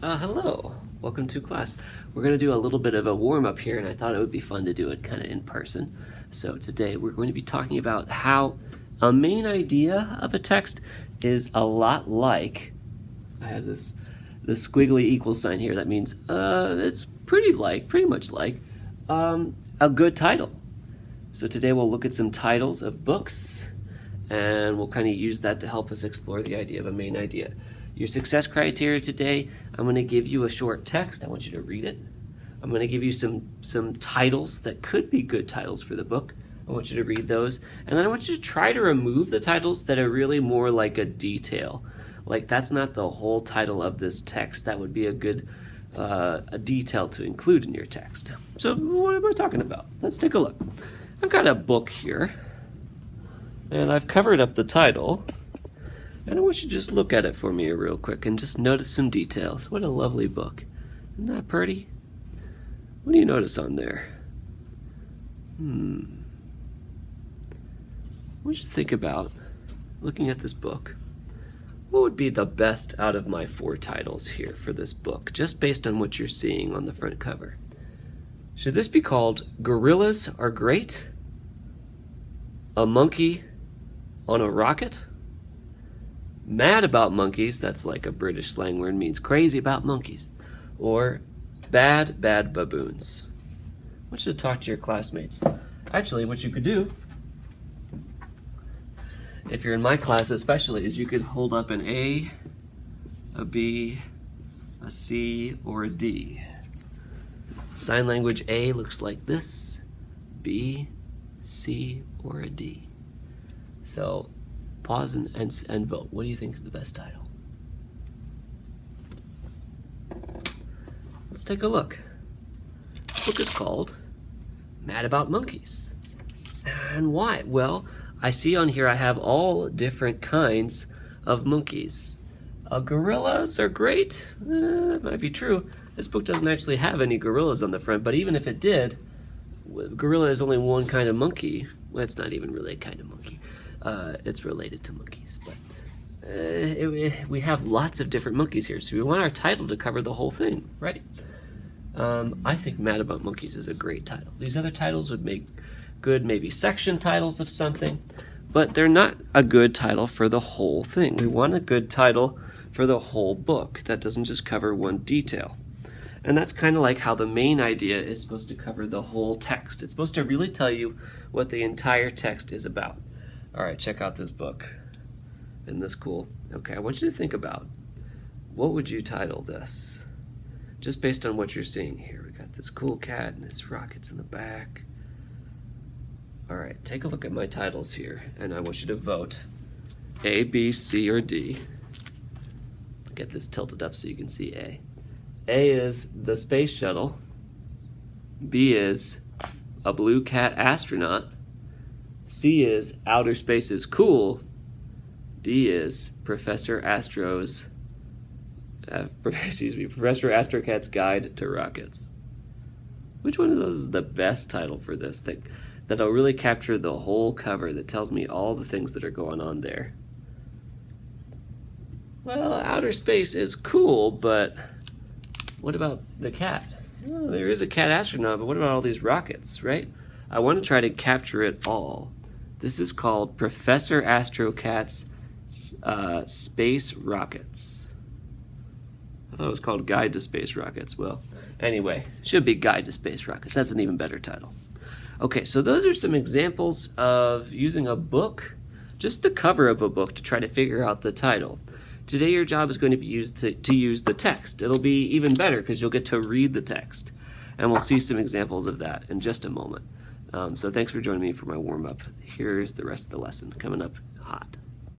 Hello, welcome to class. We're going to do a little bit of a warm-up here, and I thought it would be fun to do it kind of in person. So today we're going to be talking about how a main idea of a text is a lot like, I have this squiggly equal sign here. That means it's pretty much like a good title. So today we'll look at some titles of books, and we'll kind of use that to help us explore the idea of a main idea. Your success criteria today, I'm going to give you a short text. I want you to read it. I'm going to give you some titles that could be good titles for the book. I want you to read those. And then I want you to try to remove the titles that are really more like a detail. Like that's not the whole title of this text. That would be a good a detail to include in your text. So what am I talking about? Let's take a look. I've got a book here, and I've covered up the title. And I want you to just look at it for me real quick and just notice some details. What a lovely book. Isn't that pretty? What do you notice on there? I want you to think about, looking at this book, what would be the best out of my 4 titles here for this book, just based on what you're seeing on the front cover? Should this be called Gorillas Are Great? A Monkey on a Rocket? Mad About Monkeys, that's like a British slang word, means crazy about monkeys. Or Bad Baboons. I want you to talk to your classmates. Actually, what you could do, if you're in my class especially, is you could hold up an A, a B, a C, or a D. Sign language A looks like this, B, C, or a D. So pause and vote. What do you think is the best title? Let's take a look. The book is called Mad About Monkeys. And why? Well, I see on here I have all different kinds of monkeys. Gorillas are great. That might be true. This book doesn't actually have any gorillas on the front, but even if it did, gorilla is only one kind of monkey. Well, it's not even really a kind of monkey. It's related to monkeys, but we have lots of different monkeys here, so we want our title to cover the whole thing, right? I think Mad About Monkeys is a great title. These other titles would make good maybe section titles of something, but they're not a good title for the whole thing. We want a good title for the whole book that doesn't just cover one detail. And that's kind of like how the main idea is supposed to cover the whole text. It's supposed to really tell you what the entire text is about. All right, check out this book. Isn't this cool? Okay, I want you to think about, what would you title this? Just based on what you're seeing here. We got this cool cat and his rockets in the back. All right, take a look at my titles here, and I want you to vote A, B, C, or D. Get this tilted up so you can see A. A is the space shuttle. B is a blue cat astronaut. C is outer space is cool. D is Professor Professor Astrocat's Guide to Rockets. Which one of those is the best title for this that'll really capture the whole cover, that tells me all the things that are going on there? Well, outer space is cool, but what about the cat? Well, there is a cat astronaut, but what about all these rockets, right? I want to try to capture it all. This is called Professor Astrocat's Space Rockets. I thought it was called Guide to Space Rockets. Well, anyway, should be Guide to Space Rockets. That's an even better title. Okay, so those are some examples of using a book, just the cover of a book, to try to figure out the title. Today your job is going to be used to use the text. It'll be even better because you'll get to read the text. And we'll see some examples of that in just a moment. So thanks for joining me for my warm-up. Here's the rest of the lesson coming up hot.